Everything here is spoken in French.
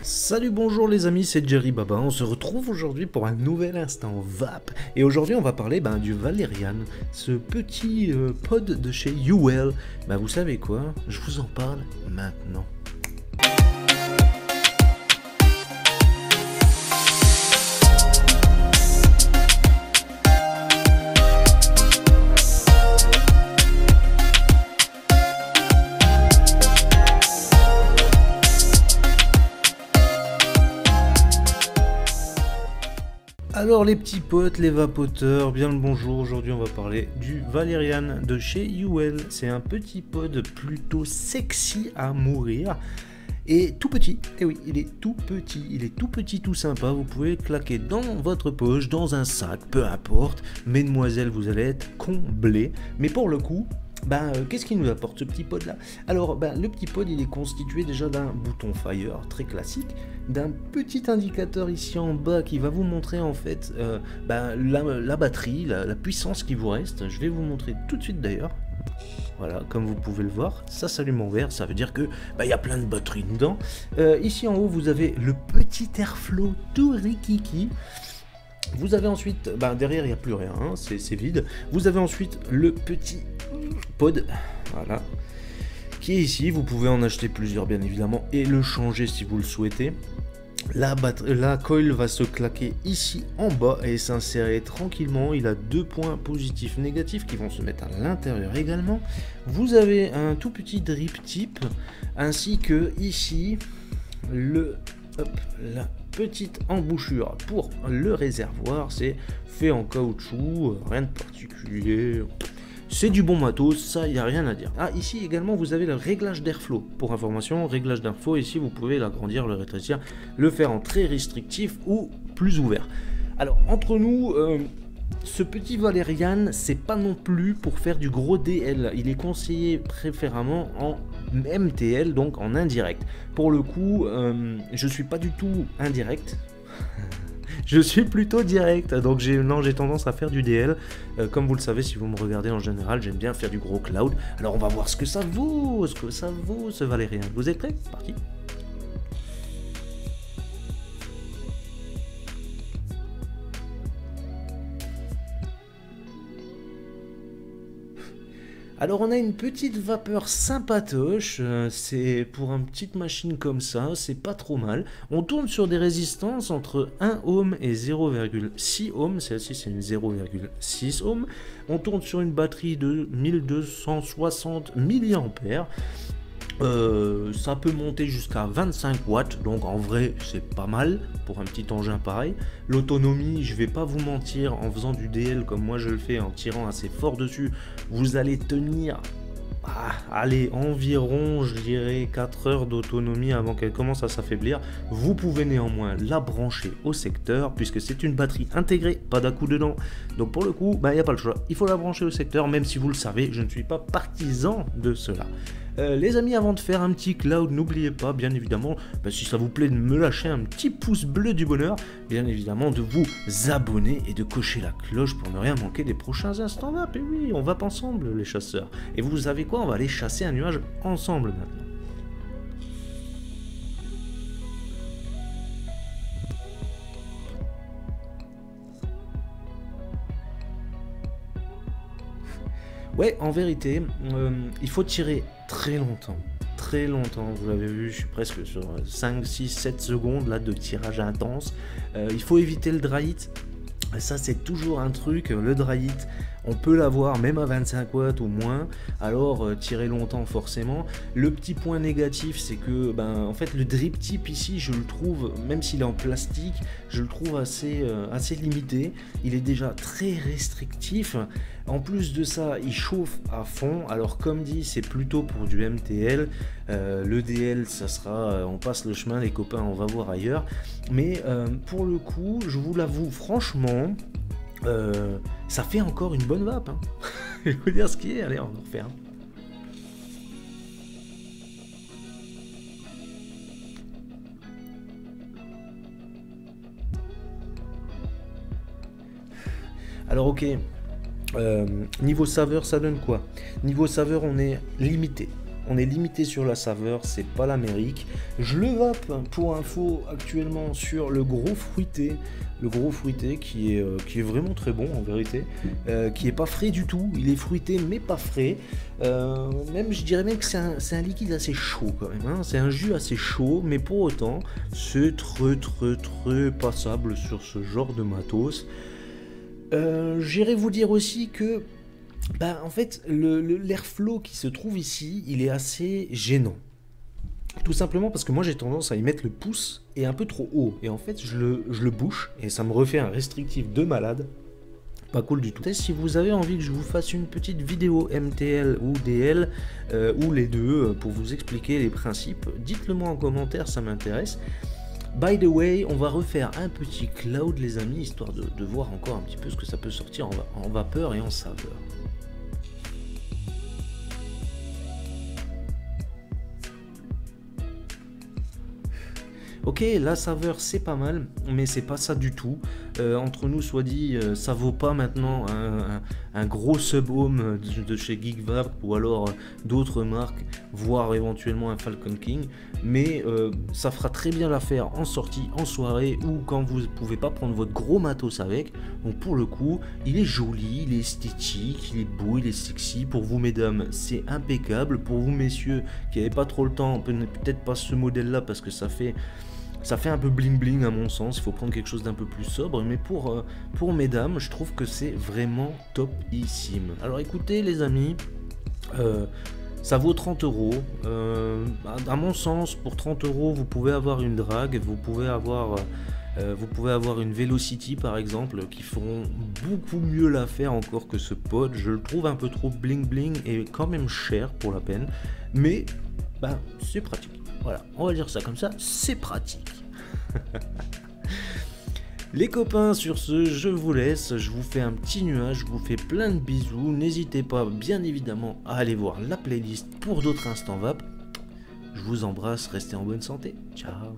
Salut, bonjour les amis, c'est Jerry Baba. On se retrouve aujourd'hui pour un nouvel instant VAP. Et aujourd'hui, on va parler du Valerian, ce petit pod de chez UL. Vous savez quoi? Je vous en parle maintenant. Alors les petits potes, les vapoteurs, bien le bonjour. Aujourd'hui on va parler du Valerian de chez UL. C'est un petit pod plutôt sexy à mourir et tout petit. Et oui, il est tout petit, tout sympa. Vous pouvez le claquer dans votre poche, dans un sac, peu importe. Mesdemoiselles, vous allez être comblés. Mais pour le coup, qu'est-ce qu'il nous apporte ce petit pod là? Alors le petit pod il est constitué déjà d'un bouton fire très classique, d'un petit indicateur ici en bas qui va vous montrer en fait la batterie, la puissance qui vous reste. Je vais vous montrer tout de suite d'ailleurs. Voilà, comme vous pouvez le voir, ça s'allume en vert, ça veut dire que il y a plein de batteries dedans. Ici en haut vous avez le petit airflow tout rikiki. Vous avez ensuite, derrière il n'y a plus rien, hein, c'est vide. Vous avez ensuite le petit pod, voilà, qui est ici. Vous pouvez en acheter plusieurs bien évidemment et le changer si vous le souhaitez. La coil va se claquer ici en bas et s'insérer tranquillement. Il a deux points positifs négatifs qui vont se mettre à l'intérieur également. Vous avez un tout petit drip tip ainsi que ici la petite embouchure pour le réservoir. C'est fait en caoutchouc, rien de particulier. C'est du bon matos, ça, il n'y a rien à dire. Ah, ici également, vous avez le réglage d'airflow. Pour information, réglage d'airflow, ici, vous pouvez l'agrandir, le rétrécir, le faire en très restrictif ou plus ouvert. Alors, entre nous, ce petit Valerian, c'est pas non plus pour faire du gros DL. Il est conseillé préférément en MTL, donc en indirect. Pour le coup, je suis pas du tout indirect. Je suis plutôt direct, donc j'ai tendance à faire du DL. Comme vous le savez, si vous me regardez en général, j'aime bien faire du gros cloud. Alors on va voir ce que ça vaut, ce Valerian. Vous êtes prêts? Parti. Alors on a une petite vapeur sympatoche, c'est pour une petite machine comme ça, c'est pas trop mal. On tourne sur des résistances entre 1 ohm et 0,6 ohm, celle-ci c'est une 0,6 ohm. On tourne sur une batterie de 1260 mAh. Ça peut monter jusqu'à 25 watts, donc en vrai c'est pas mal pour un petit engin pareil. L'autonomie, je vais pas vous mentir, en faisant du DL comme moi je le fais, en tirant assez fort dessus, vous allez tenir allez, environ je dirais 4 heures d'autonomie avant qu'elle commence à s'affaiblir. Vous pouvez néanmoins la brancher au secteur puisque c'est une batterie intégrée, pas d'à-coup dedans, donc pour le coup il n'y a pas le choix, il faut la brancher au secteur, même si vous le savez, je ne suis pas partisan de cela. Les amis, avant de faire un petit cloud, n'oubliez pas, bien évidemment, si ça vous plaît, de me lâcher un petit pouce bleu du bonheur, bien évidemment, de vous abonner et de cocher la cloche pour ne rien manquer des prochains instants VAP. Et oui, on va ensemble, les chasseurs. Et vous savez quoi, on va aller chasser un nuage ensemble maintenant. Ouais, en vérité, il faut tirer très longtemps. Très longtemps, vous l'avez vu, je suis presque sur 5, 6, 7 secondes là de tirage intense. Il faut éviter le dry hit. Ça c'est toujours un truc, le dry hit, on peut l'avoir même à 25 watts ou moins, alors tirer longtemps forcément. Le petit point négatif c'est que en fait le drip tip ici je le trouve, même s'il est en plastique, je le trouve assez limité, il est déjà très restrictif. En plus de ça il chauffe à fond, alors comme dit c'est plutôt pour du MTL, le DL ça sera on passe le chemin les copains, on va voir ailleurs, mais pour le coup je vous l'avoue franchement, ça fait encore une bonne vape, hein. Je vais vous dire ce qui est, allez on en refait un. Alors ok, niveau saveur ça donne quoi? Niveau saveur on est limité. On est limité sur la saveur, c'est pas l'Amérique. Je le vape pour info actuellement sur le gros fruité. Le gros fruité qui est vraiment très bon en vérité. Qui est pas frais du tout. Il est fruité mais pas frais. Même je dirais même que c'est un liquide assez chaud quand même. Hein. C'est un jus assez chaud, mais pour autant, c'est très passable sur ce genre de matos. J'irais vous dire aussi que en fait, l'airflow qui se trouve ici, il est assez gênant. Tout simplement parce que moi j'ai tendance à y mettre le pouce et un peu trop haut. Et en fait, je le bouche et ça me refait un restrictif de malade. Pas cool du tout. Si vous avez envie que je vous fasse une petite vidéo MTL ou DL, ou les deux, pour vous expliquer les principes, dites-le moi en commentaire, ça m'intéresse. By the way, on va refaire un petit cloud les amis, histoire de voir encore un petit peu ce que ça peut sortir en vapeur et en saveur. Ok, la saveur c'est pas mal, mais c'est pas ça du tout. Entre nous soit dit, ça vaut pas maintenant un gros sub-home de chez GeekVap ou alors d'autres marques, voire éventuellement un Falcon King. Mais ça fera très bien l'affaire en sortie, en soirée ou quand vous pouvez pas prendre votre gros matos avec. Donc pour le coup, il est joli, il est esthétique, il est beau, il est sexy. Pour vous mesdames, c'est impeccable. Pour vous messieurs qui n'avez pas trop le temps, peut-être pas ce modèle là parce que ça fait un peu bling bling à mon sens, il faut prendre quelque chose d'un peu plus sobre, mais pour mesdames, je trouve que c'est vraiment topissime. Alors écoutez les amis, ça vaut 30 €. À mon sens, pour 30 €, vous pouvez avoir une drague, vous pouvez avoir une Velocity par exemple, qui feront beaucoup mieux l'affaire encore que ce pod. Je le trouve un peu trop bling bling et quand même cher pour la peine, mais c'est pratique. Voilà, on va dire ça comme ça, c'est pratique. Les copains, sur ce, je vous laisse, je vous fais un petit nuage, je vous fais plein de bisous. N'hésitez pas, bien évidemment, à aller voir la playlist pour d'autres instants vape. Je vous embrasse, restez en bonne santé. Ciao.